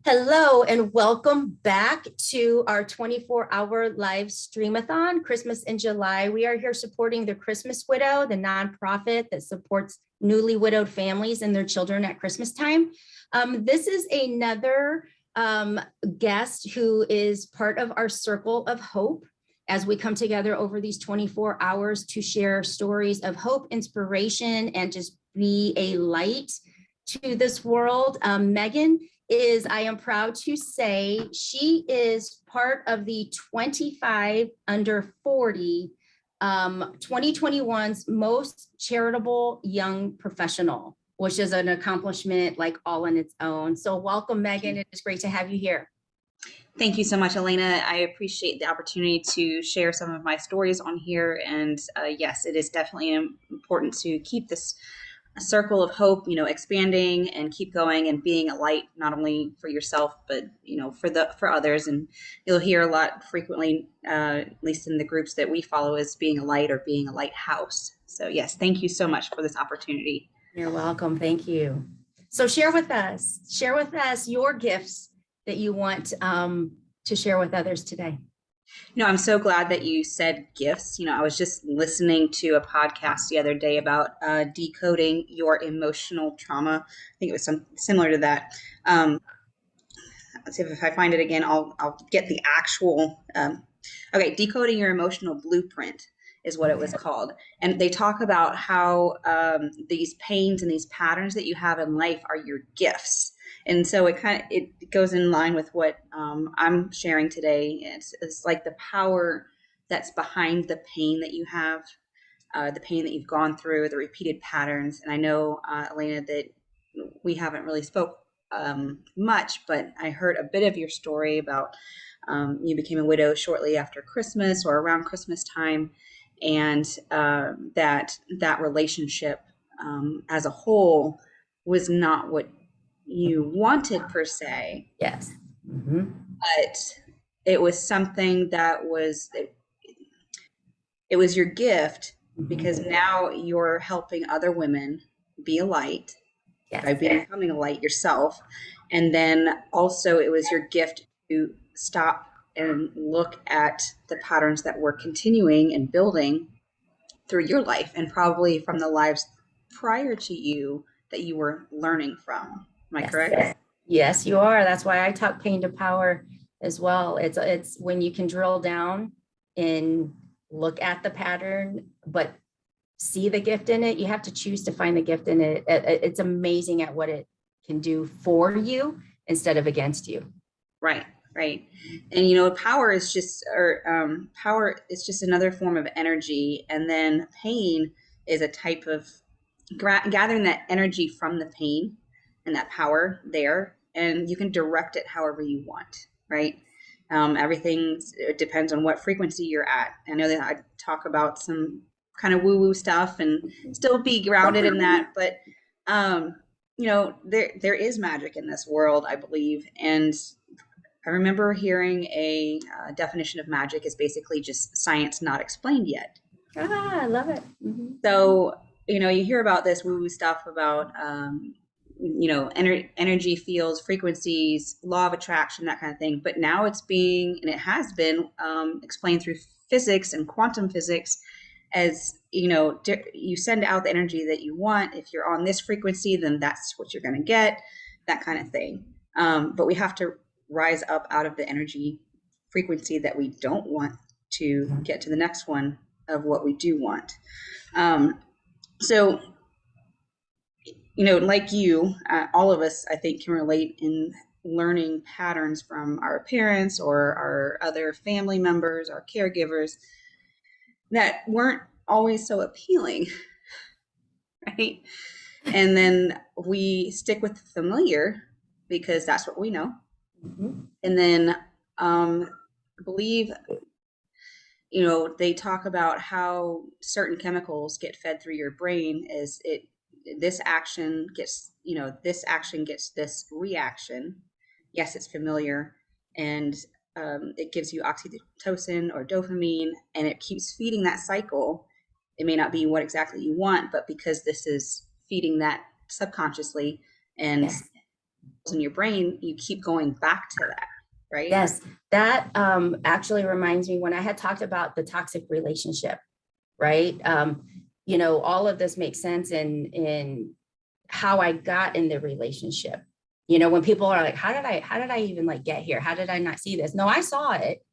Hello and welcome back to our 24-hour live Streamathon, Christmas in July. We are here supporting the Christmas Widow, the nonprofit that supports newly widowed families and their children at Christmas time. This is another guest who is part of our Circle of Hope as we come together over these 24 hours to share stories of hope, inspiration, and just be a light to this world. Meghan is, I am proud to say, she is part of the 25 under 40 2021's most charitable young professional, which is an accomplishment like all in its own. So welcome, Meghan. It is great to have you here. Thank you so much, Elena. I appreciate the opportunity to share some of my stories on here. And yes, it is definitely important to keep this circle of hope, expanding and keep going and being a light, not only for yourself, but, for others. And you'll hear a lot frequently, at least in the groups that we follow, as being a light or being a lighthouse. So yes, thank you so much for this opportunity. You're welcome. Thank you. So share with us your gifts that you want to share with others today. I'm so glad that you said gifts. I was just listening to a podcast the other day about decoding your emotional trauma. I think it was some similar to that. Let's see if I find it again. I'll get the actual. Okay, decoding your emotional blueprint is what it was called. And they talk about how these pains and these patterns that you have in life are your gifts. And so it goes in line with what I'm sharing today. It's like the power that's behind the pain that you have, the pain that you've gone through, the repeated patterns. And I know, Elena, that we haven't really spoke much, but I heard a bit of your story about you became a widow shortly after Christmas or around Christmas time, and that relationship as a whole was not what you wanted per se. Yes. Mm-hmm. But it was something that it was your gift, because now you're helping other women be a light. Yes. By becoming a light yourself. And then also it was your gift to stop and look at the patterns that were continuing and building through your life, and probably from the lives prior to you that you were learning from. Am I correct? Yes, you are. That's why I taught pain to power as well. It's when you can drill down and look at the pattern, but see the gift in it. You have to choose to find the gift in it. It's amazing at what it can do for you instead of against you. Right. And power is just another form of energy. And then pain is a type of gathering that energy from the pain and that power there, and you can direct it however you want, right? Everything depends on what frequency you're at. I know that I talk about some kind of woo-woo stuff and still be grounded in that, but there is magic in this world, I believe. And I remember hearing a definition of magic is basically just science not explained yet. I love it. Mm-hmm. So you hear about this woo-woo stuff about energy fields, frequencies, law of attraction, that kind of thing. But now it has been explained through physics and quantum physics as, you send out the energy that you want. If you're on this frequency, then that's what you're going to get, that kind of thing. But we have to rise up out of the energy frequency that we don't want to get to the next one of what we do want. So, like you, all of us, I think, can relate in learning patterns from our parents or our other family members, our caregivers, that weren't always so appealing, right? And then we stick with the familiar because that's what we know. Mm-hmm. And then believe, they talk about how certain chemicals get fed through your brain as this action gets this reaction. Yes, it's familiar, and it gives you oxytocin or dopamine, and it keeps feeding that cycle. It may not be what exactly you want, but because this is feeding that subconsciously, and in your brain, you keep going back to that, right? Yes, that actually reminds me when I had talked about the toxic relationship, right? All of this makes sense in how I got in the relationship. When people are like, how did I even like get here? How did I not see this? No, I saw it,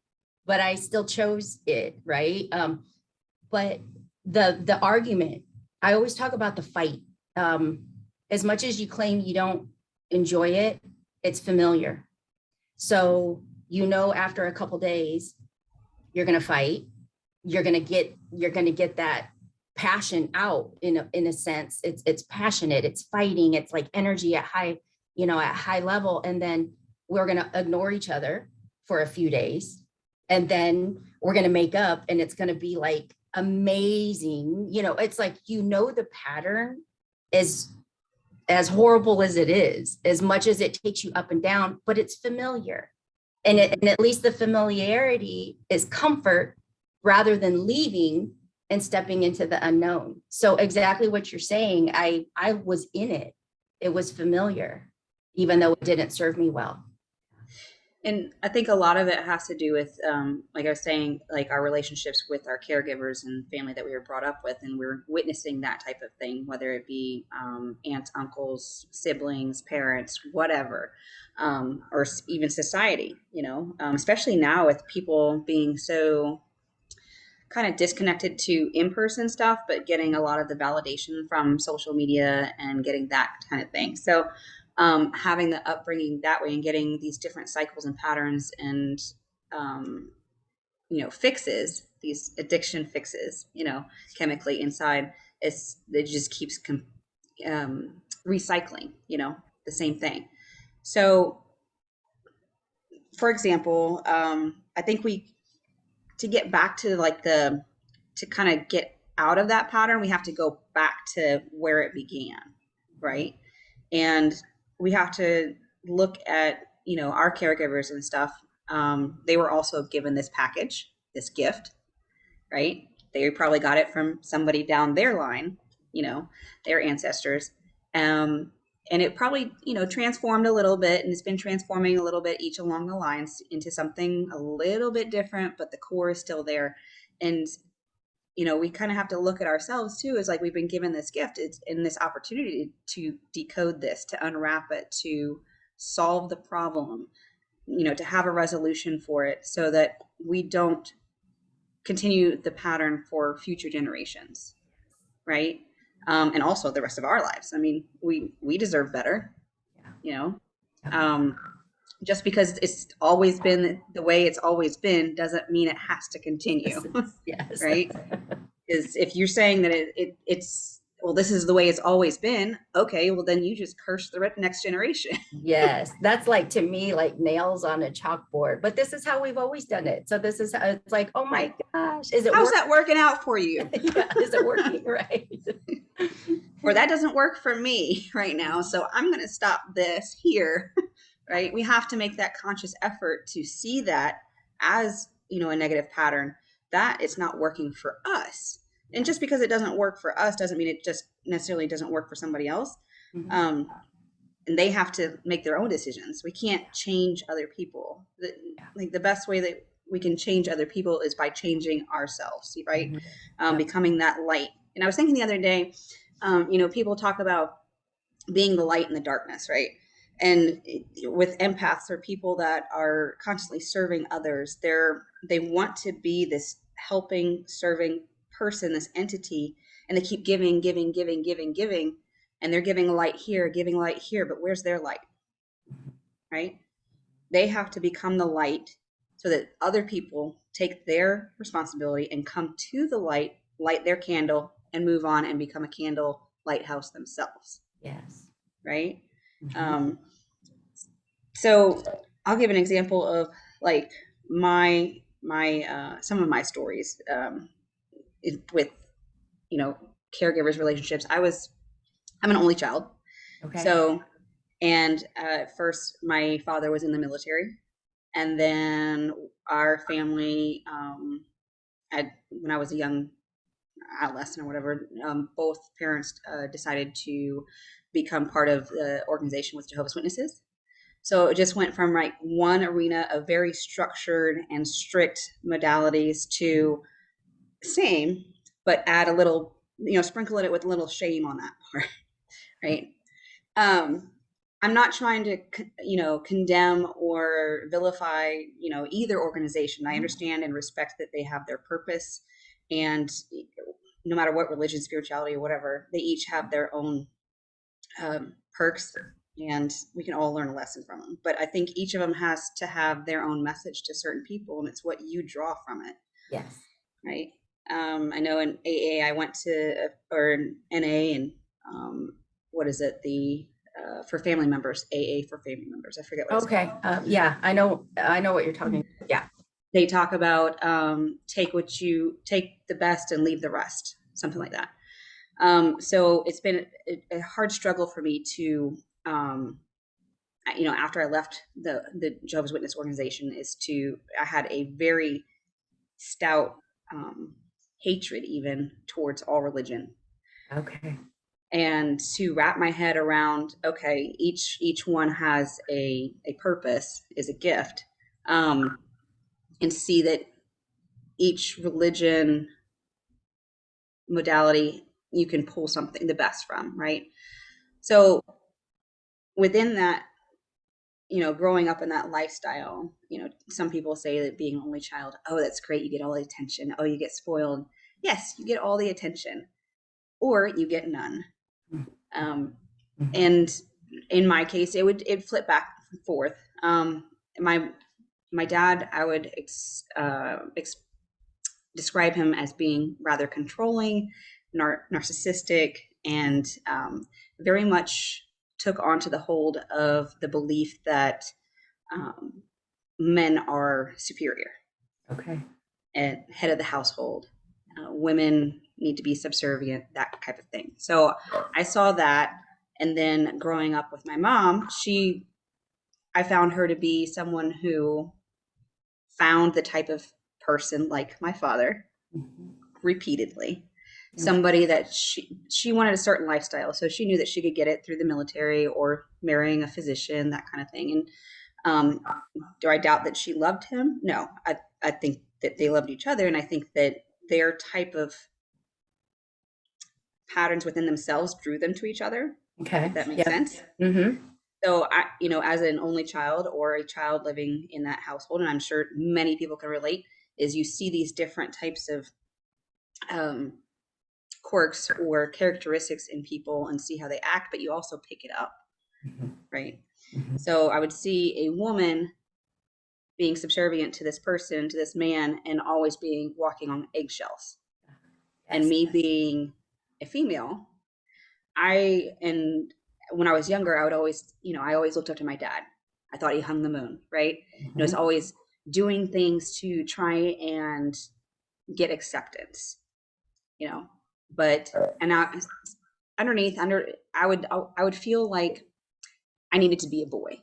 but I still chose it, right? But the argument, I always talk about the fight. As much as you claim you don't enjoy it, it's familiar. So, after a couple days, you're going to fight. You're going to get that passion out in a sense. It's passionate, it's fighting, it's like energy at high level. And then we're going to ignore each other for a few days. And then we're going to make up and it's going to be like amazing. It's like, the pattern is as horrible as it is, as much as it takes you up and down, but it's familiar. And at least the familiarity is comfort rather than leaving and stepping into the unknown. So exactly what you're saying, I was in it. It was familiar, even though it didn't serve me well. And I think a lot of it has to do with, like I was saying, like our relationships with our caregivers and family that we were brought up with, and we're witnessing that type of thing, whether it be aunts, uncles, siblings, parents, whatever, or even society. Especially now with people being so kind of disconnected to in-person stuff, but getting a lot of the validation from social media and getting that kind of thing. So having the upbringing that way and getting these different cycles and patterns and fixes, these addiction fixes, chemically inside, it just keeps recycling, the same thing. So for example, I think to get back to to kind of get out of that pattern, we have to go back to where it began, right? And we have to look at, our caregivers and stuff. They were also given this package, this gift, right? They probably got it from somebody down their line, their ancestors. And it probably, transformed a little bit, and it's been transforming a little bit each along the lines into something a little bit different, but the core is still there. And, we kind of have to look at ourselves too, as like we've been given this gift. It's in this opportunity to decode this, to unwrap it, to solve the problem, to have a resolution for it so that we don't continue the pattern for future generations, right? And also the rest of our lives. I mean, we deserve better, just because it's always been the way it's always been doesn't mean it has to continue. Yes. Right? Is if you're saying that it's, well, this is the way it's always been, okay, well then you just curse the next generation. Yes, that's like, to me, like nails on a chalkboard, but this is how we've always done it. So this is how it's like, oh my gosh, is it How's that working out for you? Yeah, is it working right? Or that doesn't work for me right now, so I'm going to stop this here. Right? We have to make that conscious effort to see that as, a negative pattern, that it's not working for us. And just because it doesn't work for us doesn't mean it just necessarily doesn't work for somebody else. Mm-hmm. And they have to make their own decisions. We can't change other people. Like the best way that we can change other people is by changing ourselves, right? Mm-hmm. Becoming that light. And I was thinking the other day, people talk about being the light in the darkness, right? And with empaths or people that are constantly serving others, they want to be this helping, serving person, this entity, and they keep giving, and they're giving light here, but where's their light? Right? They have to become the light so that other people take their responsibility and come to the light, light their candle, and move on and become a candle lighthouse themselves. Yes. Right? Mm-hmm. So I'll give an example of like my some of my stories with caregivers relationships. I'm an only child. Okay. So, and at first my father was in the military, and then our family when I was a young adolescent or whatever, both parents decided to become part of the organization with Jehovah's Witnesses. So it just went from like one arena of very structured and strict modalities to same, but add a little, sprinkle it with a little shame on that part, right? I'm not trying to, condemn or vilify, either organization. I understand and respect that they have their purpose, and no matter what religion, spirituality, or whatever, they each have their own perks, and we can all learn a lesson from them. But I think each of them has to have their own message to certain people, and it's what you draw from it. Yes. Right. I know in AA, I went to, or in NA, and what is it? For family members, AA for family members. I forget what it's called. Yeah, I know what you're talking about. Yeah. They talk about take the best and leave the rest, something like that. So it's been a hard struggle for me to, after I left the Jehovah's Witness organization, I had a very stout hatred even towards all religion. Okay. And to wrap my head around, okay, each one has a purpose, is a gift, and see that each religion modality you can pull something the best from, right? So within that, growing up in that lifestyle, some people say that being an only child, oh, that's great, you get all the attention. Oh, you get spoiled. Yes, you get all the attention, or you get none. And in my case, it'd flip back and forth. My dad, I would describe him as being rather controlling, narcissistic, and very much took onto the hold of the belief that men are superior. Okay. And head of the household. Women need to be subservient, that type of thing. So I saw that. And then growing up with my mom, I found her to be someone who found the type of person like my father repeatedly. Somebody that she wanted a certain lifestyle. So she knew that she could get it through the military or marrying a physician, that kind of thing. And do I doubt that she loved him? No, I think that they loved each other. And I think that their type of patterns within themselves drew them to each other. Okay. If that makes sense. Mm-hmm. So as an only child or a child living in that household, and I'm sure many people can relate, is you see these different types of quirks or characteristics in people and see how they act, but you also pick it up, right? So I would see a woman being subservient to this person, to this man, and always walking on eggshells. Yes. And me being a female, when I was younger, I always looked up to my dad. I thought he hung the moon, right? I was always doing things to try and get acceptance, but underneath, I would feel like I needed to be a boy.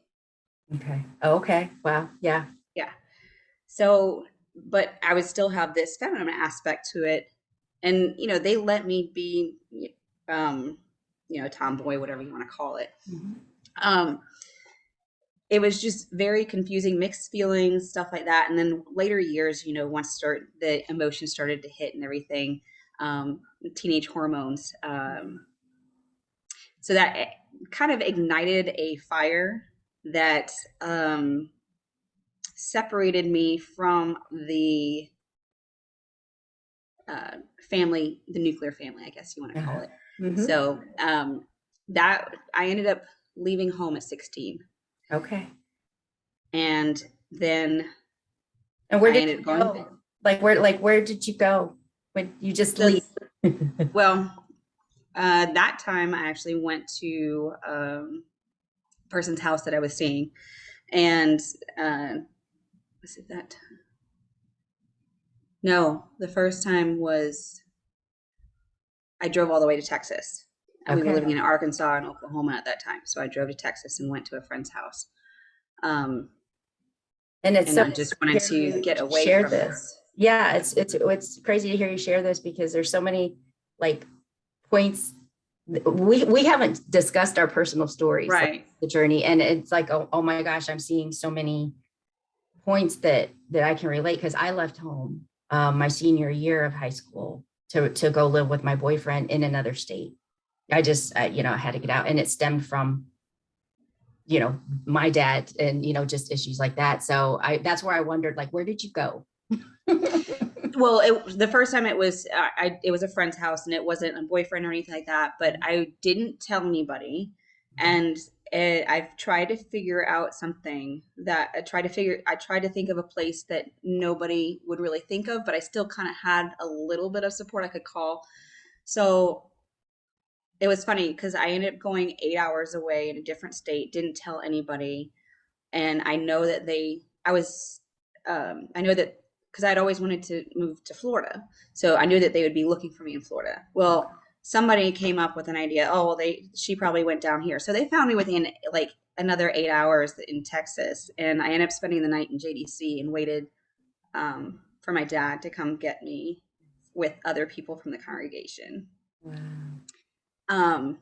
Okay. Oh, okay. Wow. Yeah. Yeah. So, but I would still have this feminine aspect to it. And, they let me be, tomboy, whatever you want to call it. It was just very confusing, mixed feelings, stuff like that. And then later years, once the emotions started to hit and everything, teenage hormones. So that kind of ignited a fire that separated me from the family, the nuclear family, I guess you want to call it. So that I ended up leaving home at 16. Okay. And then where did you go? Where did you go when you just leave? Well, that time I actually went to a person's house that I was seeing, and was it that time? No, the first time was I drove all the way to Texas. Okay. We were living in Arkansas and Oklahoma at that time, so I drove to Texas and went to a friend's house. And I just wanted to get away from this. Yeah, it's crazy to hear you share this, because there's so many points we haven't discussed our personal stories, like Right. the journey. And it's like, oh my gosh, I'm seeing so many points that I can relate, because I left home my senior year of high school to go live with my boyfriend in another state. I just, I had to get out, and it stemmed from, my dad and, just issues like that. So that's where I wondered, like, where did you go? Well, the first time it was a friend's house, and it wasn't a boyfriend or anything like that, but I didn't tell anybody. And I've tried to figure out something that I tried to think of a place that nobody would really think of, but I still kind of had a little bit of support I could call. So it was funny because I ended up going 8 hours away in a different state, didn't tell anybody. And I know that I know that because I'd always wanted to move to Florida. So I knew that they would be looking for me in Florida. Well, somebody came up with an idea. Oh, well, she probably went down here. So they found me within like another 8 hours in Texas. And I ended up spending the night in JDC and waited for my dad to come get me with other people from the congregation. Wow. Um,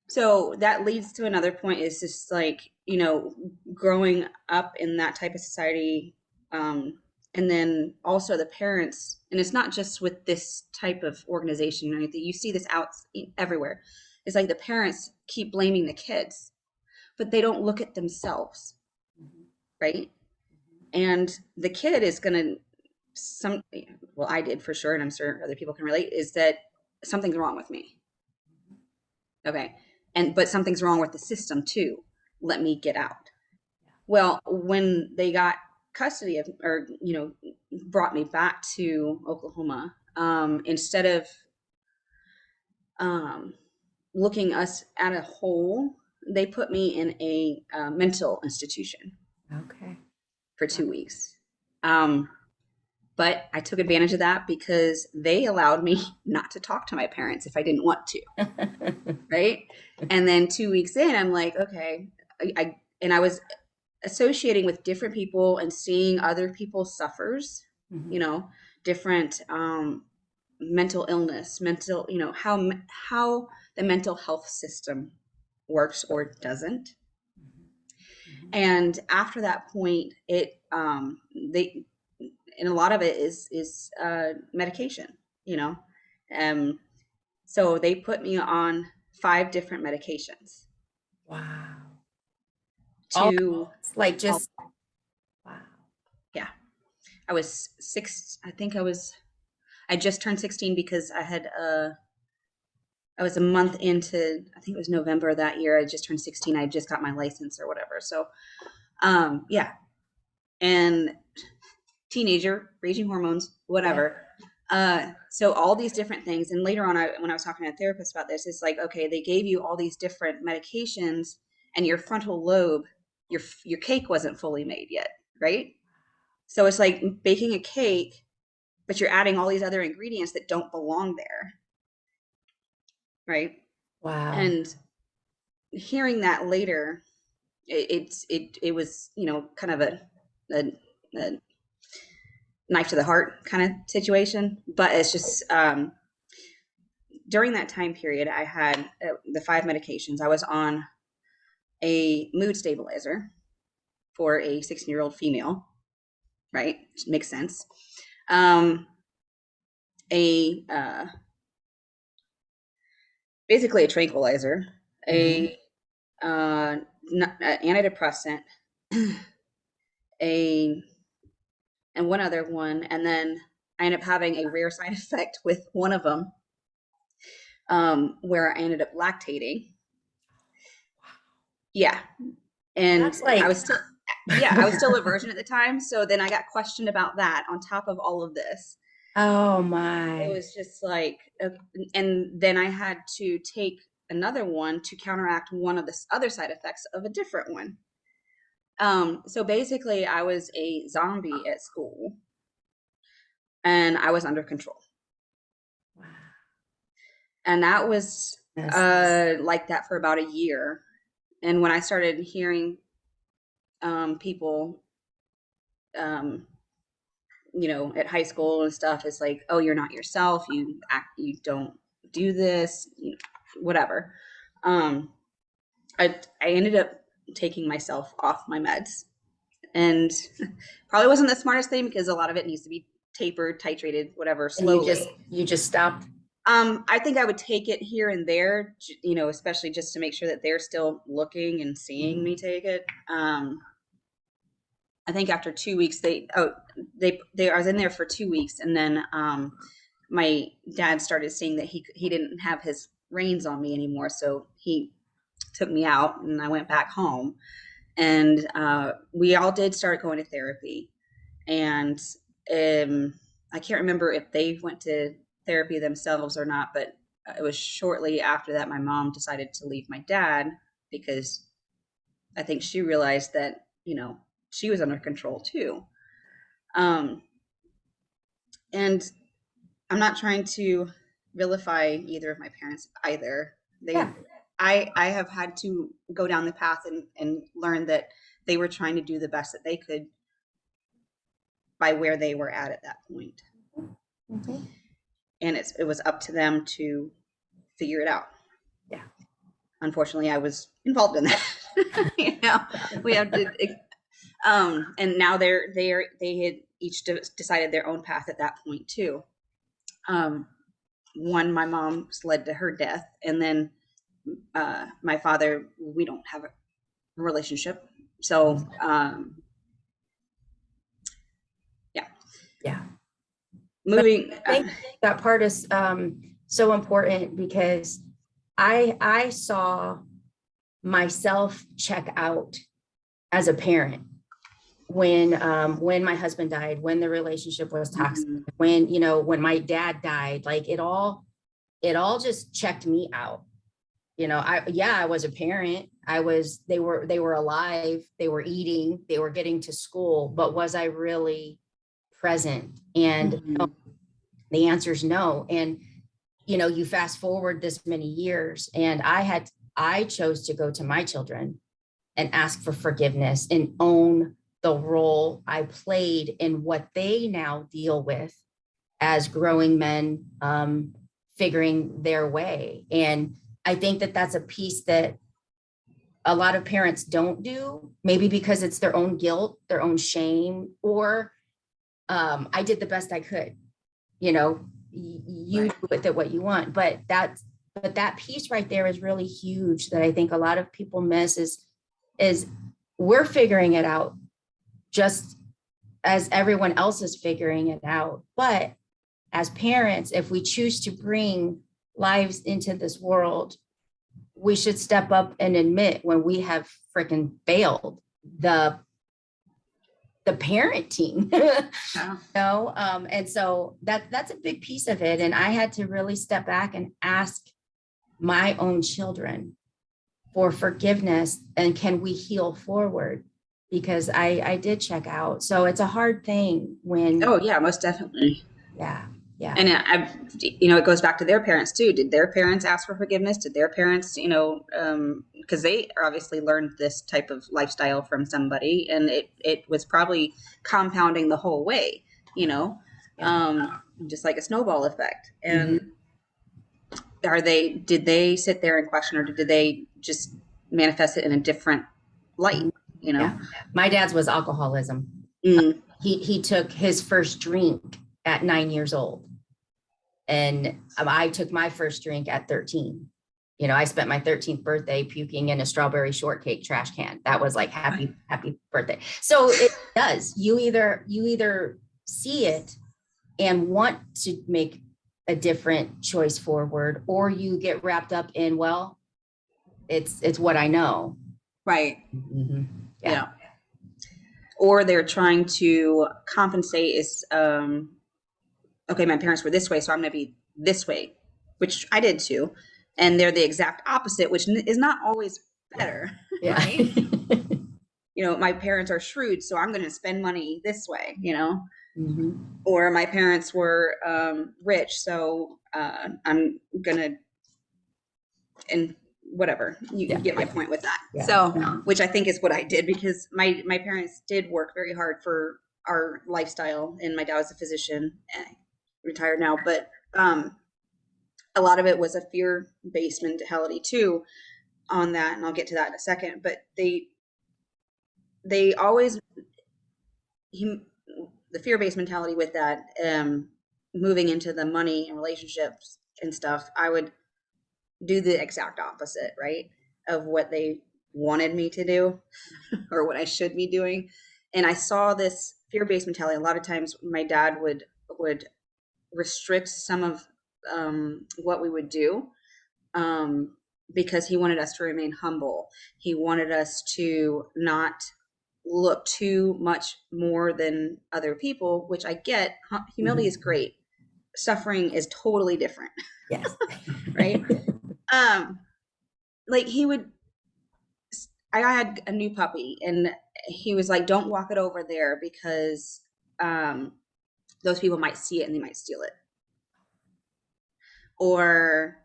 so that leads to another point, is just like, growing up in that type of society. And then also the parents, and it's not just with this type of organization or anything, you see this out everywhere. It's like the parents keep blaming the kids, but they don't look at themselves, right? And the kid is going to, well, I did for sure, and I'm sure other people can relate, is that something's wrong with me. Okay. But something's wrong with the system too. Let me get out. Well, when they got custody of, or, brought me back to Oklahoma, instead of looking us at a whole, they put me in a mental institution Okay. for 2 weeks. But I took advantage of that because they allowed me not to talk to my parents if I didn't want to. Right. And then 2 weeks in, I'm like, okay. I was associating with different people and seeing other people suffers, different mental illness, how the mental health system works or doesn't. And after that point, and a lot of it is medication, so they put me on 5 different medications. Wow. To like just wow. Yeah, I was I just turned 16 because I was a month into, I think it was November that year. I just turned 16. I just got my license or whatever. So, yeah. And teenager, raging hormones, whatever. Yeah. So all these different things. And later on, when I was talking to a therapist about this, it's like, okay, they gave you all these different medications, and your frontal lobe, your cake wasn't fully made yet, right? So it's like baking a cake, but you're adding all these other ingredients that don't belong there. Right. Wow. And hearing that later, it was, kind of a knife to the heart kind of situation. But it's just, during that time period, I had the 5 medications. I was on a mood stabilizer for a 16-year-old female, right? Which makes sense. Basically a tranquilizer, antidepressant, and one other one, and then I ended up having a rare side effect with one of them, where I ended up lactating. Yeah, and I was still a virgin at the time, so then I got questioned about that on top of all of this. Oh my. It was just like, and then I had to take another one to counteract one of the other side effects of a different one. So basically I was a zombie at school, and I was under control. Wow. And that was like that for about a year. And when I started hearing people at high school and stuff, it's like, oh, you're not yourself, you don't do this, whatever. I ended up taking myself off my meds, and probably wasn't the smartest thing because a lot of it needs to be tapered, titrated, whatever, And slowly. you just stopped. I think I would take it here and there, especially just to make sure that they're still looking and seeing me take it. I think after 2 weeks, I was in there for 2 weeks, and then my dad started seeing that he didn't have his reins on me anymore, so he took me out, and I went back home, and we all did start going to therapy, and I can't remember if they went to therapy themselves or not, but it was shortly after that my mom decided to leave my dad because I think she realized that, she was under control too. And I'm not trying to vilify either of my parents either. I have had to go down the path and learn that they were trying to do the best that they could by where they were at that point. Mm-hmm. And it was up to them to figure it out. Yeah. Unfortunately, I was involved in that. We have to, and now they had each decided their own path at that point too. One, my mom's led to her death, and then my father, we don't have a relationship, so yeah. Moving. I think that part is so important because I saw myself check out as a parent when my husband died, when the relationship was toxic, when my dad died, like it all just checked me out. I was a parent. They were alive, they were eating, they were getting to school, but was I really present? And no, the answer is no. And you fast forward this many years, and I chose to go to my children and ask for forgiveness and own the role I played in what they now deal with as growing men, figuring their way. And I think that that's a piece that a lot of parents don't do, maybe because it's their own guilt, their own shame, or I did the best I could. You do with it what you want, but that piece right there is really huge that I think a lot of people miss is we're figuring it out just as everyone else is figuring it out. But as parents, if we choose to bring lives into this world, we should step up and admit when we have freaking failed the parenting. And so that's a big piece of it. And I had to really step back and ask my own children for forgiveness, and can we heal forward? Because I did check out. So it's a hard thing when. Oh yeah, most definitely. Yeah. And it goes back to their parents too. Did their parents ask for forgiveness? Did their parents, because they obviously learned this type of lifestyle from somebody, and it was probably compounding the whole way, just like a snowball effect. And did they sit there and question, or did they just manifest it in a different light? Yeah. My dad's was alcoholism. He took his first drink at 9 years old. And I took my first drink at 13. I spent my 13th birthday puking in a strawberry shortcake trash can. That was like happy birthday. So it does. You either see it and want to make a different choice forward, or you get wrapped up in, well, it's what I know. Right. Yeah. Or they're trying to compensate is, okay, my parents were this way, so I'm going to be this way, which I did too. And they're the exact opposite, which is not always better. Yeah. Right? My parents are shrewd, so I'm going to spend money this way, Or my parents were rich, so I'm going to, and whatever, you get my point with that. Yeah. So, which I think is what I did, because my parents did work very hard for our lifestyle, and my dad was a physician, retired now, but a lot of it was a fear-based mentality too on that, and I'll get to that in a second. But they always the fear-based mentality with that, moving into the money and relationships and stuff, I would do the exact opposite, right, of what they wanted me to do or what I should be doing. And I saw this fear-based mentality. A lot of times my dad would restrict some of what we would do, because he wanted us to remain humble. He wanted us to not look too much more than other people, which I get. Humility is great. Suffering is totally different. Yes. Right. Like I had a new puppy, and he was like, don't walk it over there because those people might see it and they might steal it. Or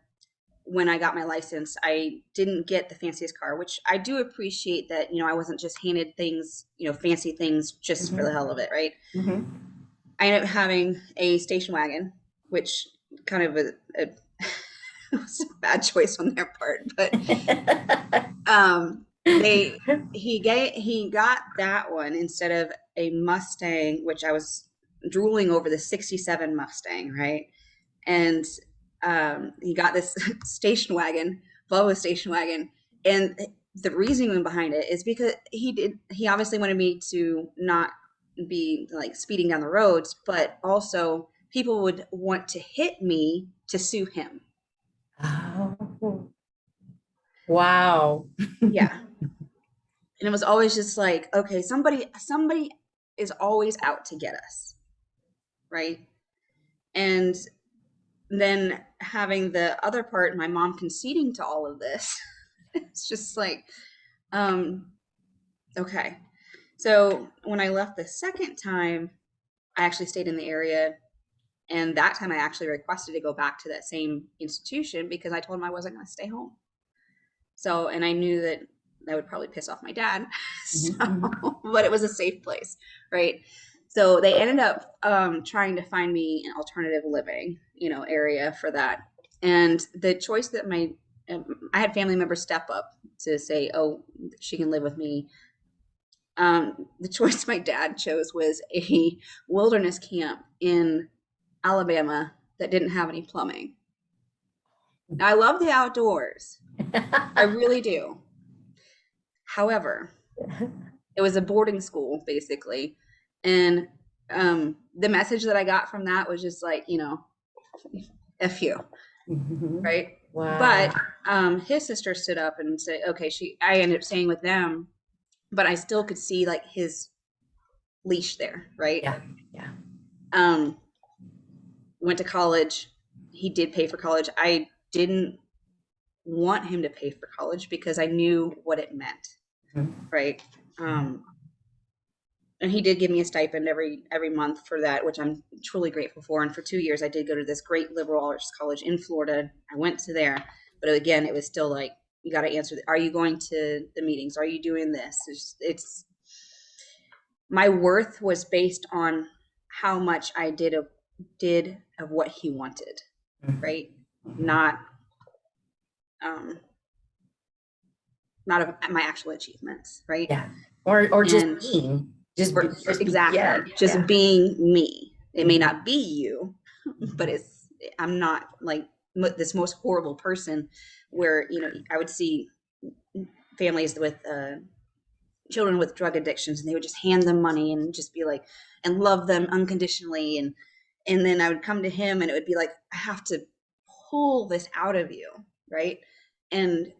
when I got my license, I didn't get the fanciest car, which I do appreciate that, I wasn't just handed things, fancy things just for the hell of it, right? I ended up having a station wagon, which kind of it was a bad choice on their part, but he got that one instead of a Mustang, which I was drooling over the 67 Mustang, right? And he got this Volvo station wagon. And the reasoning behind it is because he obviously wanted me to not be like speeding down the roads, but also people would want to hit me to sue him. Oh, wow. Yeah. And it was always just like, okay, somebody is always out to get us, right? And then having the other part, my mom conceding to all of this, it's just like, okay. So when I left the second time, I actually stayed in the area. And that time I actually requested to go back to that same institution because I told him I wasn't going to stay home. So, and I knew that would probably piss off my dad. So, but it was a safe place, right? So they ended up trying to find me an alternative living, area for that. And the choice that I had family members step up to say, oh, she can live with me. The choice my dad chose was a wilderness camp in Alabama that didn't have any plumbing. Now, I love the outdoors. I really do. However, it was a boarding school, basically. And the message that I got from that was just like, F you, right? Wow. But his sister stood up and said, okay, I ended up staying with them, but I still could see like his leash there, right? Yeah. Went to college. He did pay for college. I didn't want him to pay for college because I knew what it meant, right? And he did give me a stipend every month for that, which I'm truly grateful for. And for 2 years, I did go to this great liberal arts college in Florida. I went to there, but again, it was still like, you got to answer. Are you going to the meetings? Are you doing this? It's my worth was based on how much I did of what he wanted, right? Not of my actual achievements, right? Yeah. Or just being. Just being me. It may not be you, but I'm not like this most horrible person where, I would see families with children with drug addictions, and they would just hand them money and just be like, and love them unconditionally. And then I would come to him and it would be like, I have to pull this out of you, right? And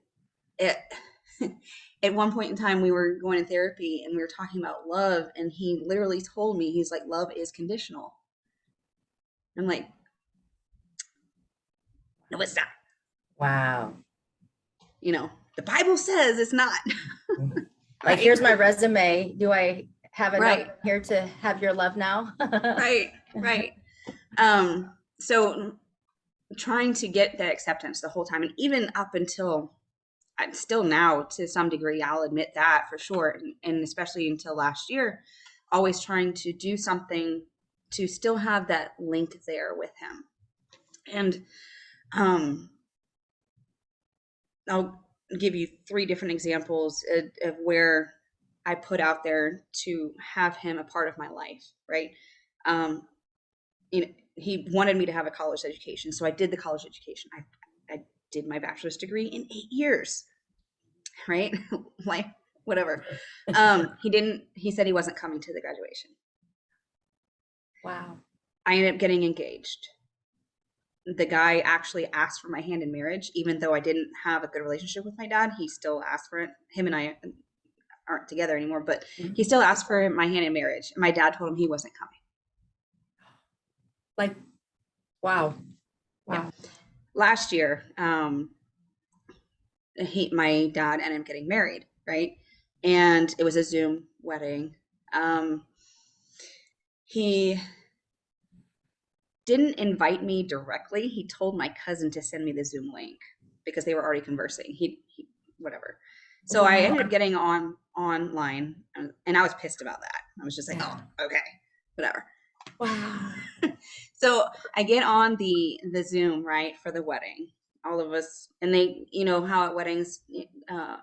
at one point in time, we were going to therapy and we were talking about love, and he literally told me, he's like, love is conditional. I'm like, no, it's not. Wow. The Bible says it's not. Like, here's my resume. Do I have enough here to have your love now? Right. So trying to get that acceptance the whole time, and even up until still now to some degree, I'll admit that for sure, and especially until last year, always trying to do something to still have that link there with him. And Um, I'll give you three different examples of where I put out there to have him a part of my life, right? Um, you know, he wanted me to have a college education, so I did the college education. I did my bachelor's degree in 8 years, right? Like whatever. He didn't. He said he wasn't coming to the graduation. Wow. I ended up getting engaged. The guy actually asked for my hand in marriage, even though I didn't have a good relationship with my dad. He still asked for it. Him and I aren't together anymore, but he still asked for my hand in marriage. My dad told him he wasn't coming. Like, wow. Yeah. Wow. Last year, my dad ended up getting married, right? And it was a Zoom wedding. He didn't invite me directly. He told my cousin to send me the Zoom link because they were already conversing. He whatever. So I ended up getting online, and I was pissed about that. I was just like, oh, okay, whatever. Wow. So I get on the Zoom, right, for the wedding. All of us, and they, you know, how at weddings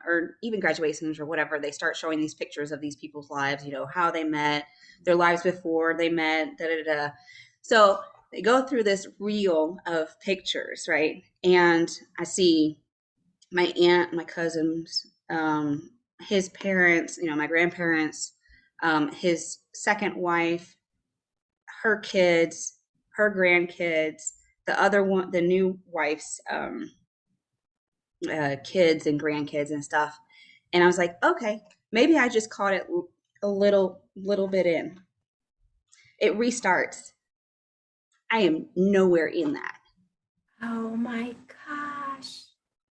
or even graduations or whatever, they start showing these pictures of these people's lives, you know, how they met, their lives before they met, da da da. So they go through this reel of pictures, right? And I see my aunt, my cousins, his parents, you know, my grandparents, his second wife, her kids, her grandkids, the other one, the new wife's kids and grandkids and stuff. And I was like, okay, maybe I just caught it a little bit in. It restarts. I am nowhere in that. Oh my gosh.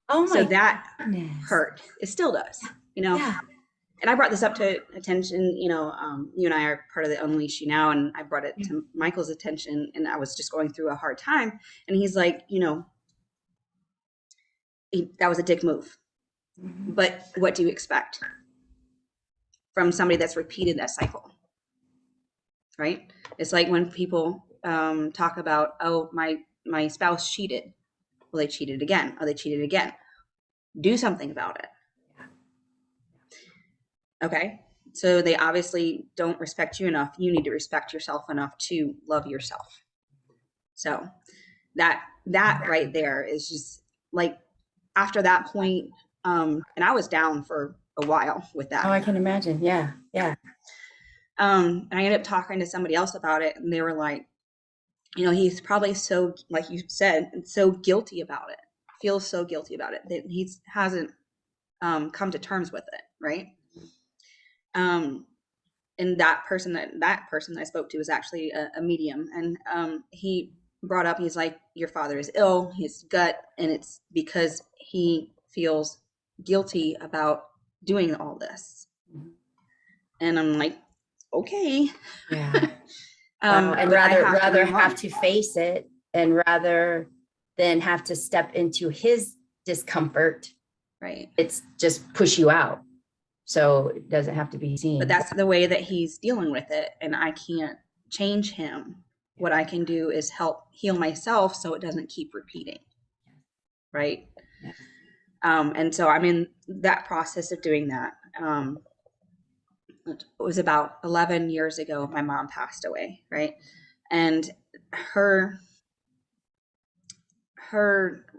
Oh So my that goodness. hurt. It still does, you know. Yeah. And I brought this up to attention. You know, you and I are part of the Unleash You Now, and I brought it to Michael's attention, and I was just going through a hard time, and he's like, you know, that was a dick move. Mhm. But what do you expect from somebody that's repeated that cycle, right? It's like when people talk about, oh, my spouse cheated. Well, they cheated again. Oh, they cheated again. Do something about it. Okay. So they obviously don't respect you enough. You need to respect yourself enough to love yourself. So that right there is just like after that point, and I was down for a while with that. Oh, I can imagine. Yeah. Yeah. And I ended up talking to somebody else about it, and they were like, you know, he's probably so, like you said, so guilty about it, feels so guilty about it that he hasn't come to terms with it, right? Um, and that person that I spoke to was actually a medium, and he brought up, he's like, your father is ill, his gut, and it's because he feels guilty about doing all this. And I'm like, okay. Yeah. And rather have to face it, and rather than have to step into his discomfort, right? It's just push you out. So it doesn't have to be seen. But that's the way that he's dealing with it, and I can't change him. What I can do is help heal myself so it doesn't keep repeating, right? Yes. And so I'm in that process of doing that. It was about 11 years ago my mom passed away, right? And her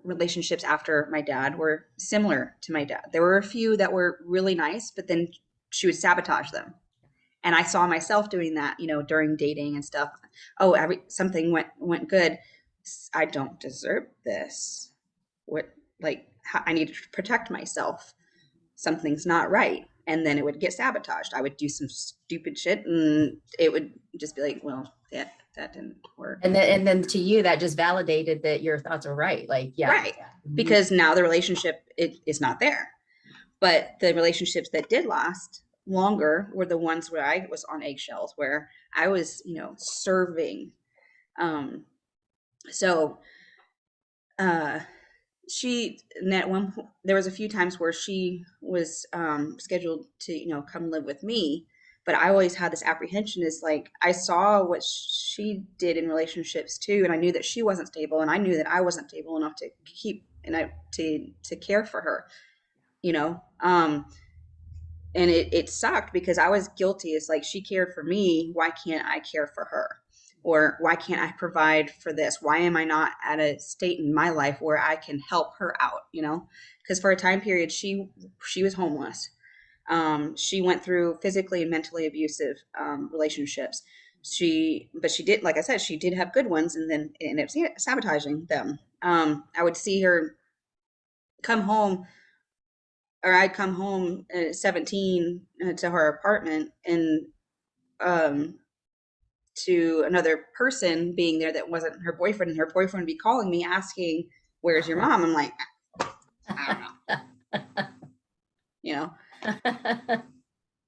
relationships after my dad were similar to my dad. There were a few that were really nice, but then she would sabotage them. And I saw myself doing that, you know, during dating and stuff. Oh, something went good. I don't deserve this. What, like, I need to protect myself. Something's not right. And then it would get sabotaged. I would do some stupid shit, and it would just be like, well, that didn't work. And then to you, that just validated that your thoughts are right. Like, yeah. Right. Because now the relationship is not there. But the relationships that did last longer were the ones where I was on eggshells, where I was, you know, serving. So she, at one point, there was a few times where she was scheduled to, you know, come live with me, but I always had this apprehension is like, I saw what she did in relationships too. And I knew that she wasn't stable, and I knew that I wasn't stable enough to keep, and to care for her, you know? And it sucked because I was guilty. It's like, she cared for me. Why can't I care for her? Or why can't I provide for this? Why am I not at a state in my life where I can help her out? You know, because for a time period, she was homeless. She went through physically and mentally abusive relationships. But she did, like I said, she did have good ones, and then it ended up sabotaging them. I would see her come home, or I'd come home at 17 to her apartment, and um, to another person being there that wasn't her boyfriend, and her boyfriend would be calling me asking, "Where's your mom?" I'm like, I don't know, you know.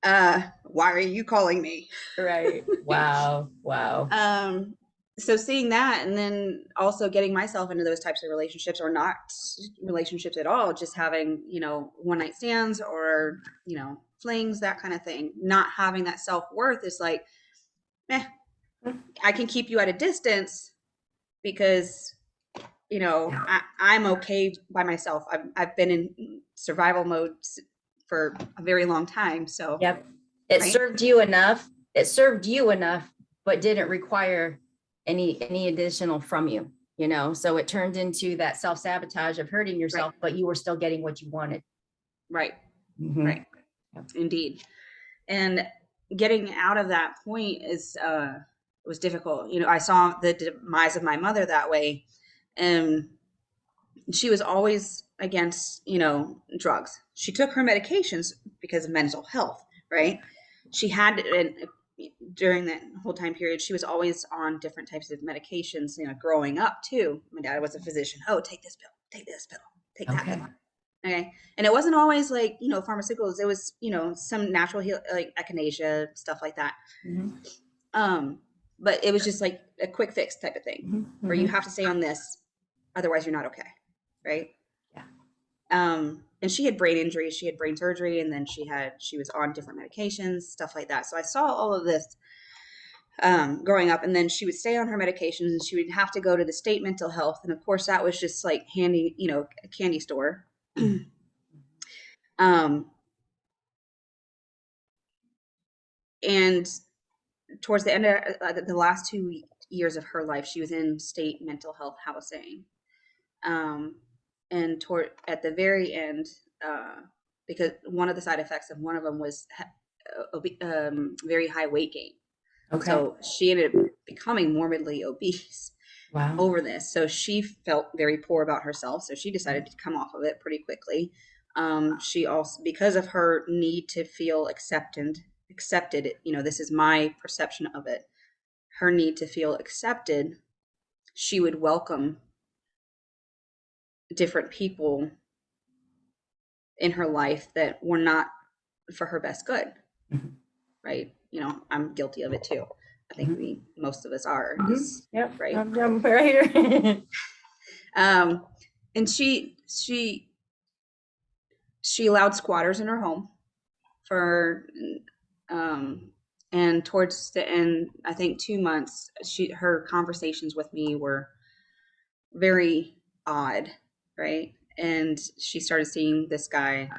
Why are you calling me? Right. Wow. So seeing that, and then also getting myself into those types of relationships, or not relationships at all, just having, you know, one night stands, or, you know, flings, that kind of thing. Not having that self-worth is like, I can keep you at a distance because, you know, I'm okay by myself. I've been in survival mode for a very long time. So, yep. It right? served you enough. It served you enough, but didn't require any additional from you, you know? So it turned into that self-sabotage of hurting yourself, Right. but you were still getting what you wanted. Right. Mm-hmm. Right. Yep. Indeed. And getting out of that point was difficult. You know, I saw the demise of my mother that way, and she was always against, you know, drugs. She took her medications because of mental health, right? She had, and during that whole time period, she was always on different types of medications, you know, growing up too. My dad was a physician. Oh, take this pill, take this pill, take that pill. Okay. And it wasn't always like, you know, pharmaceuticals. It was, you know, some natural heal, like echinacea, stuff like that. Mm-hmm. But it was just like a quick fix type of thing, mm-hmm. where you have to stay on this, otherwise you're not okay. Right. Yeah. And she had brain injuries, she had brain surgery, and then she was on different medications, stuff like that. So I saw all of this growing up, and then she would stay on her medications, and she would have to go to the state mental health. And of course that was just like handy, you know, a candy store. And towards the end of the last 2 years of her life, she was in state mental health housing. And at the very end, because one of the side effects of one of them was very high weight gain. Okay. So she ended up becoming morbidly obese. Wow. Over this. So she felt very poor about herself. So she decided to come off of it pretty quickly. She also, because of her need to feel accepted, you know, this is my perception of it, her need to feel accepted, she would welcome different people in her life that were not for her best good. Mm-hmm. Right. You know, I'm guilty of it too. I think most of us are. Mm-hmm. Yep. Right. I'm right here. And she allowed squatters in her home for, and towards the end, I think 2 months, her conversations with me were very odd. Right. And she started seeing this guy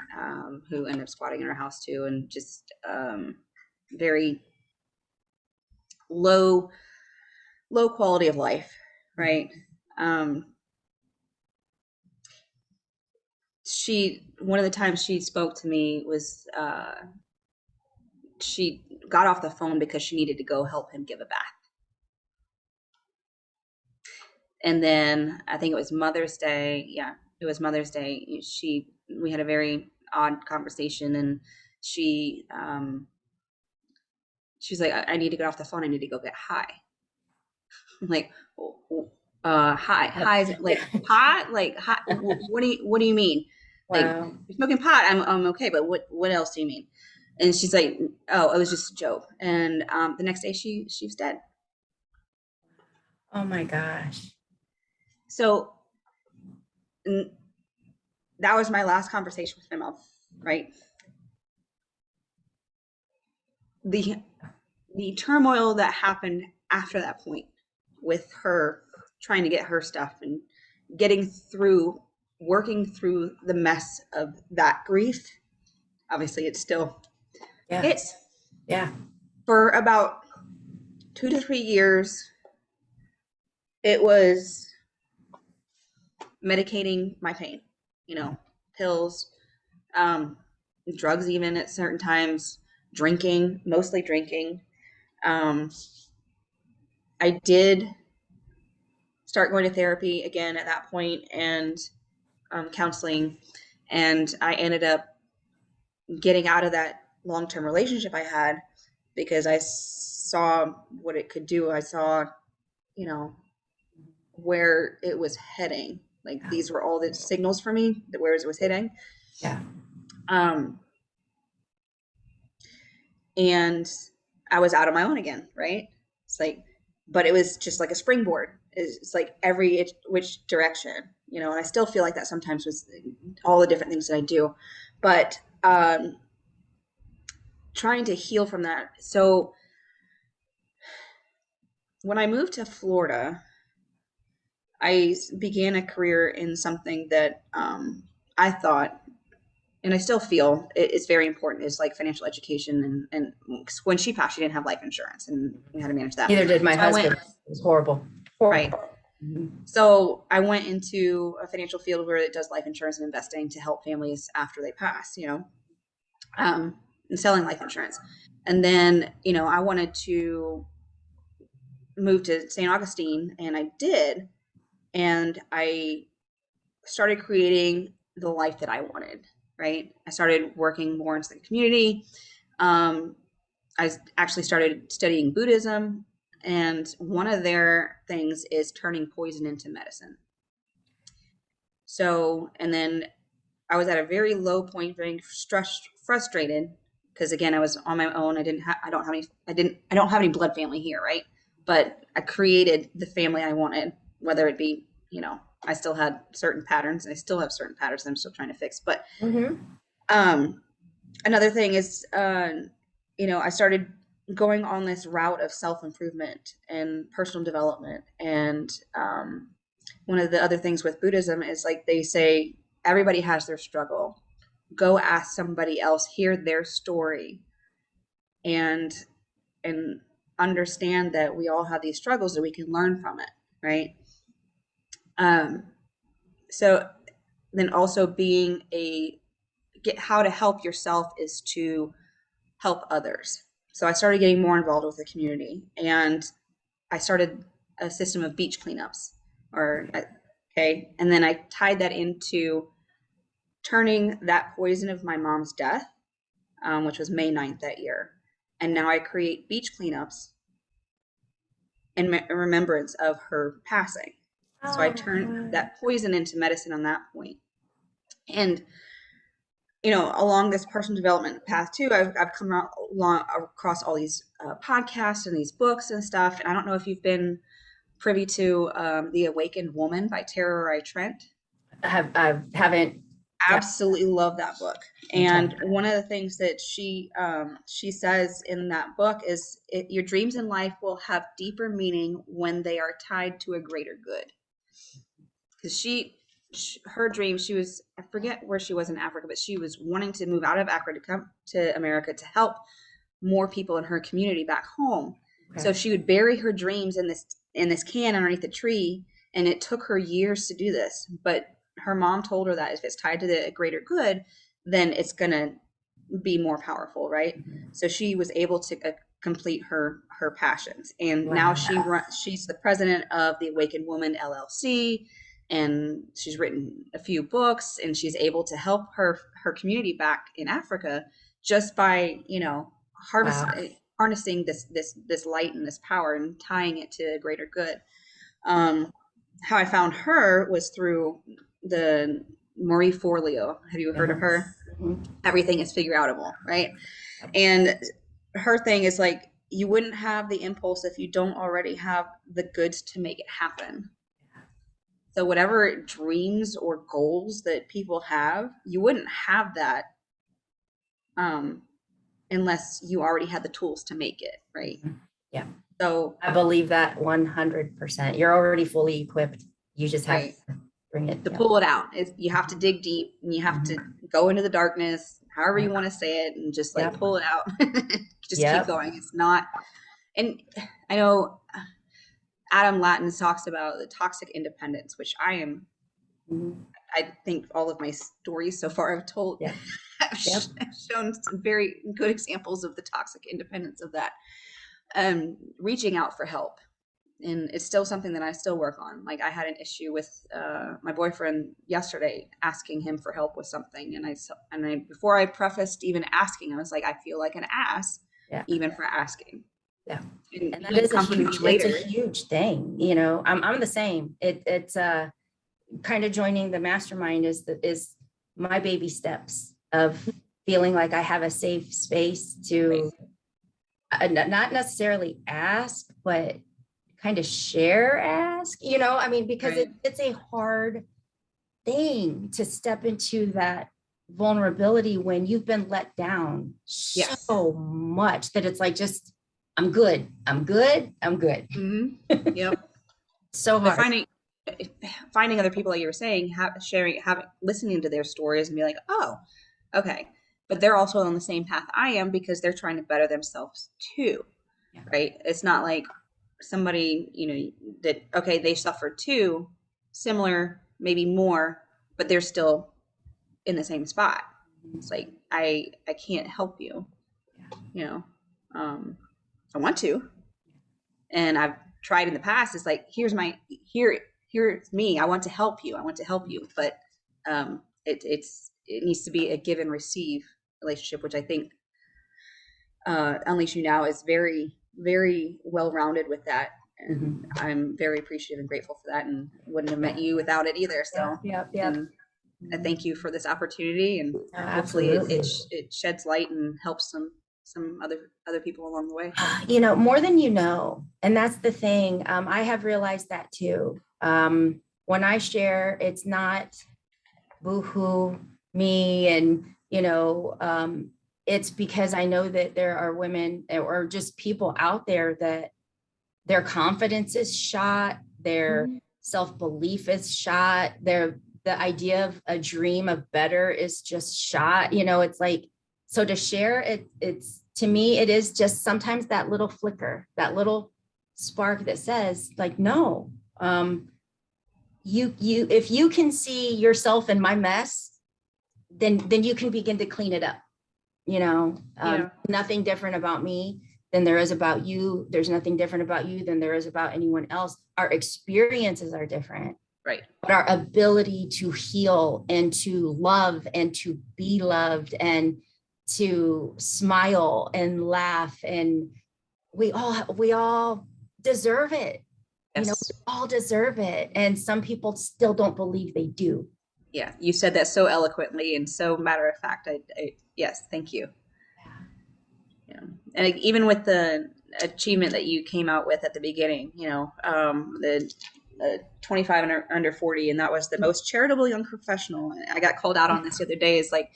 who ended up squatting in her house too, and just very low quality of life, right? One of the times she spoke to me was she got off the phone because she needed to go help him give a bath. And then I think it was Mother's Day. Yeah, it was Mother's Day. We had a very odd conversation, and she's like, I need to get off the phone. I need to go get high. I'm like, high is it like pot? Like, high, what do you mean? Like, wow. You're smoking pot. I'm okay, but what else do you mean? And she's like, oh, it was just a joke. And the next day she was dead. Oh my gosh. So that was my last conversation with my mom, right? the the turmoil that happened after that point with her trying to get her stuff and getting through, working through the mess of that grief. Obviously, it still hits. Yeah. For about 2 to 3 years, it was medicating my pain, pills, um, drugs, even at certain times, drinking, mostly drinking. Um, I did start going to therapy again at that point and counseling. And I ended up getting out of that long-term relationship I had because I saw what it could do. I saw, where it was heading. Like these were all the signals for me that where it was heading. Yeah. And I was out on my own again, right? It's like, but it was just like a springboard. It's like every which direction, and I still feel like that sometimes with all the different things that I do, but trying to heal from that. So when I moved to Florida, I began a career in something that I thought, and I still feel it's very important, is like financial education. And when she passed, she didn't have life insurance, and we had to manage that. Neither did my husband. It was horrible. Right. So I went into a financial field where it does life insurance and investing to help families after they pass, and selling life insurance. And then, I wanted to move to St. Augustine, and I did. And I started creating the life that I wanted, right? I started working more into the community. I actually started studying Buddhism, and one of their things is turning poison into medicine. So, and then I was at a very low point, very frustrated, because again, I was on my own. I don't have any blood family here, right? But I created the family I wanted, whether it be, I still had certain patterns, and I still have certain patterns that I'm still trying to fix. But another thing is, I started going on this route of self-improvement and personal development. And one of the other things with Buddhism is, like, they say everybody has their struggle. Go ask somebody else, hear their story, and understand that we all have these struggles, that we can learn from it, right? So then also get how to help yourself is to help others. So I started getting more involved with the community, and I started a system of beach cleanups, and then I tied that into turning that poison of my mom's death, which was May 9th that year. And now I create beach cleanups in remembrance of her passing. So I turned that poison into medicine on that point. And, along this personal development path too, I've come across all these podcasts and these books and stuff. And I don't know if you've been privy to The Awakened Woman by Tara Trent. I haven't. Absolutely love that book. And one of the things that she says in that book is, your dreams in life will have deeper meaning when they are tied to a greater good. Because her dream, I forget where she was in Africa, but she was wanting to move out of Africa to come to America to help more people in her community back home. Okay. So she would bury her dreams in this can underneath the tree, and it took her years to do this. But her mom told her that if it's tied to the greater good, then it's going to be more powerful, right? Mm-hmm. So she was able to complete her passions. And now she's the president of the Awakened Woman LLC, and she's written a few books, and she's able to help her community back in Africa just by, harnessing this light and this power and tying it to a greater good. How I found her was through the Marie Forleo. Have you heard of her? Mm-hmm. Everything is figure outable, right? And her thing is, like, you wouldn't have the impulse if you don't already have the goods to make it happen. So whatever dreams or goals that people have, you wouldn't have that unless you already had the tools to make it, right? Yeah. So I believe that 100%. You're already fully equipped. You just have right, to bring it. to Yeah. pull it out, you have to dig deep, and you have to go into the darkness, however you Yep. want to say it, and just like Yep. pull it out. Just keep Yep. going. It's not, and I know Adam Lattin talks about the toxic independence, which Mhm. I think all of my stories so far I've told Yeah. have Yep. shown some very good examples of the toxic independence of that. Reaching out for help. And it's still something that I still work on. Like I had an issue with my boyfriend yesterday, asking him for help with something. And I before I prefaced even asking, I was like, I feel like an ass, Yeah. even for asking. Yeah. And And that he is comforted me it's later. a huge thing. You know, I'm the same. It's kind of joining the mastermind is my baby steps of feeling like I have a safe space to not necessarily ask, but kind of ask, I mean, because Right. it's a hard thing to step into that vulnerability when you've been let down Yes. so much that it's like, just, I'm good. Mm-hmm. Yep. So But hard. finding other people, like you were saying, listening to their stories and be like, oh, okay. But they're also on the same path I am, because they're trying to better themselves too. Yeah. Right. It's not like somebody, that, okay, they suffered too, similar, maybe more, but they're still in the same spot. It's like, I can't help you, you know, I want to, and I've tried in the past. It's like, here's me. I want to help you. But it needs to be a give and receive relationship, which I think Unleash You Now is very, very well rounded with that. And I'm very appreciative and grateful for that, and wouldn't have met you without it either. So, Yep. and I thank you for this opportunity, and hopefully Absolutely. it sheds light and helps some other people along the way. More than you know. And that's the thing. I have realized that too. When I share, it's not boohoo me, and it's because I know that there are women or just people out there that their confidence is shot, their self-belief is shot, the idea of a dream of better is just shot. It's like, so to share it's to me, it is just sometimes that little flicker, that little spark that says like, no, you if you can see yourself in my mess, then you can begin to clean it up. Nothing different about me than there is about you. There's nothing different about you than there is about anyone else. Our experiences are different, right? But our ability to heal and to love and to be loved and to smile and laugh, and we all deserve it. Yes. We all deserve it. And some people still don't believe they do. Yeah, you said that so eloquently and so matter of fact. Yes, thank you. Yeah, and even with the achievement that you came out with at the beginning, the 25 and under 40, and that was the most charitable young professional. I got called out on this the other day. Is like,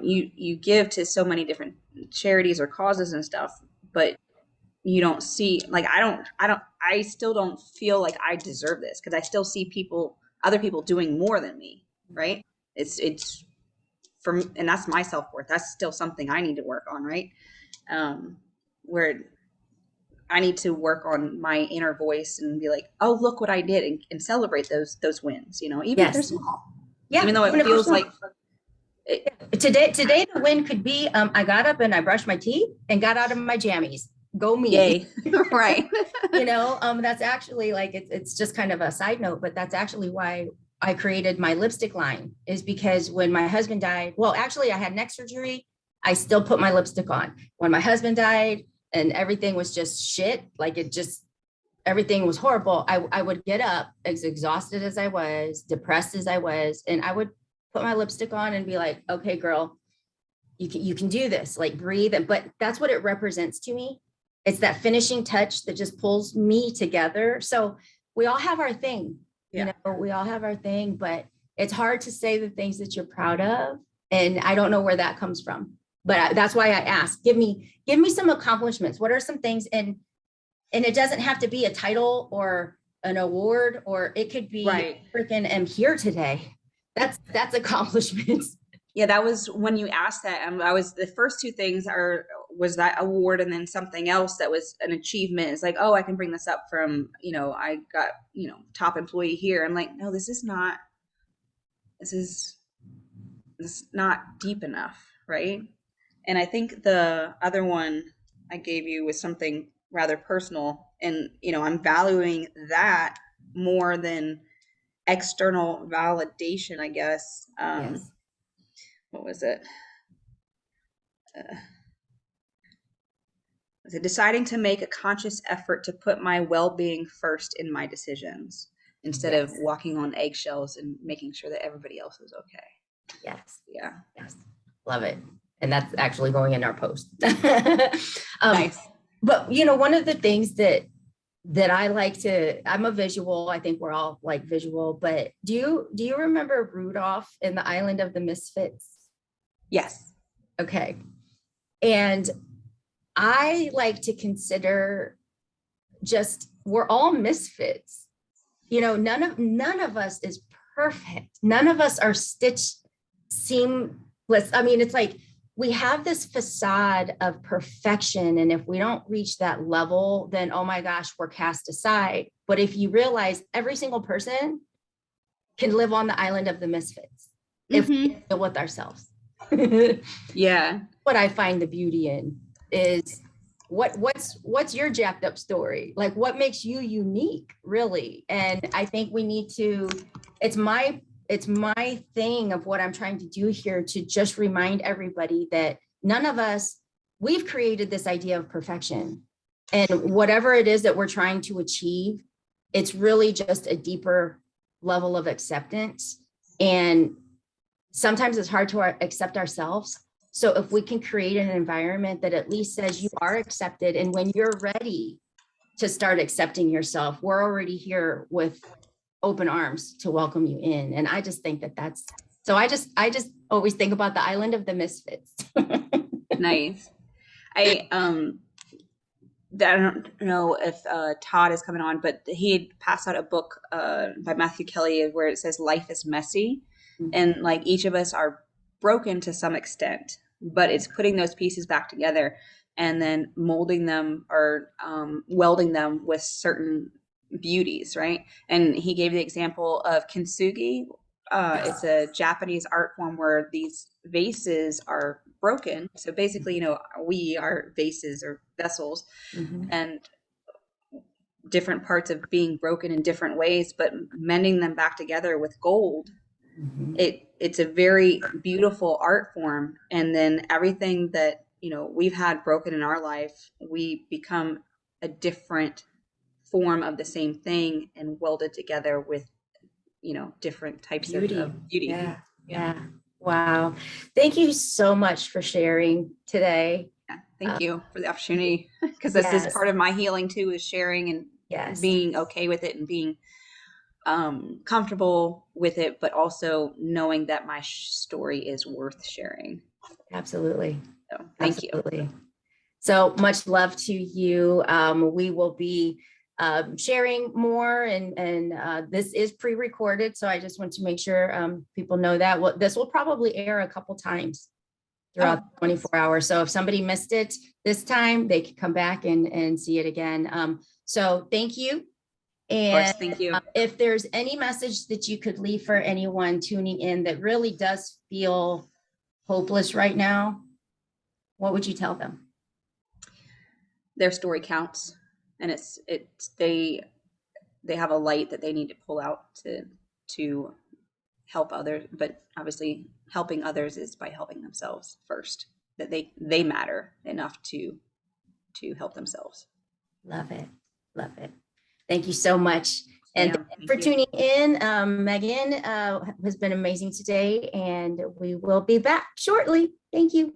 you give to so many different charities or causes and stuff, but you don't see, like, I still don't feel like I deserve this, because I still see other people doing more than me, right? It's from, and that's my self-worth. That's still something I need to work on, right? Where I need to work on my inner voice and be like, oh, look what I did, and celebrate those wins, even if they're small. Yeah, even though it feels like today the win could be, I got up and I brushed my teeth and got out of my jammies. Go me. Yay. Right. That's actually like, it's just kind of a side note, but that's actually why I created my lipstick line, is because when my husband died, well, actually I had neck surgery. I still put my lipstick on. When my husband died and everything was just shit, like everything was horrible, I would get up as exhausted as I was, depressed as I was, and I would put my lipstick on and be like, okay, girl, you can do this, like breathe. But that's what it represents to me. It's that finishing touch that just pulls me together. So we all have our thing, we all have our thing, but it's hard to say the things that you're proud of. And I don't know where that comes from. But that's why I asked, give me some accomplishments. What are some things? And it doesn't have to be a title or an award, or it could be Right. freaking am here today. That's accomplishments. Yeah, that was when you asked that. I was the first two things was that award, and then something else that was an achievement. It's like, oh, I can bring this up from, I got, top employee here. I'm like, no, this is not deep enough, right? And I think the other one I gave you was something rather personal, and I'm valuing that more than external validation, I guess. Yes. What was it? Was it deciding to make a conscious effort to put my well-being first in my decisions instead of walking on eggshells and making sure that everybody else is okay? Yes. Yeah. Yes. Love it. And that's actually going in our post. Nice. But one of the things that I like to, I'm a visual, I think we're all like visual, but do you remember Rudolph in the Island of the Misfits? Yes. Okay. And I like to consider we're all misfits. None of us is perfect. None of us are stitched seamless. I mean, it's like we have this facade of perfection. And if we don't reach that level, then, oh my gosh, we're cast aside. But if you realize every single person can live on the island of the misfits, if we deal with ourselves. Yeah. What I find the beauty in is what's your jacked up story? Like, what makes you unique, really? And I think we need to, it's my thing of what I'm trying to do here, to just remind everybody that none of us, we've created this idea of perfection, and whatever it is that we're trying to achieve, it's really just a deeper level of acceptance. And sometimes it's hard to accept ourselves. So if we can create an environment that at least says you are accepted, and when you're ready to start accepting yourself, we're already here with open arms to welcome you in. And I just think that's, so I just always think about the island of the misfits. Nice. I don't know if Todd is coming on, but he had passed out a book by Matthew Kelly where it says life is messy. And like each of us are broken to some extent, but it's putting those pieces back together and then molding them or welding them with certain beauties, right? And he gave the example of kintsugi. It's a Japanese art form where these vases are broken. So basically, we are vases or vessels, and different parts of being broken in different ways, but mending them back together with gold. It's a very beautiful art form. And then everything that, we've had broken in our life, we become a different form of the same thing and welded together with, different types of beauty. Yeah. Wow. Thank you so much for sharing today. Yeah. Thank you for the opportunity, because this is part of my healing too, is sharing and being okay with it and being comfortable with it, but also knowing that my story is worth sharing. Absolutely. So thank you. So much love to you. We will be sharing more, and this is pre-recorded, so I just want to make sure people know that. This will probably air a couple times throughout 24 hours. So if somebody missed it this time, they can come back and see it again. So thank you. And of course, thank you. If there's any message that you could leave for anyone tuning in that really does feel hopeless right now, what would you tell them? Their story counts, and they have a light that they need to pull out to help others. But obviously, helping others is by helping themselves first. That they matter enough to help themselves. Love it. Thank you so much. And for tuning in, Meghan has been amazing today, and we will be back shortly. Thank you.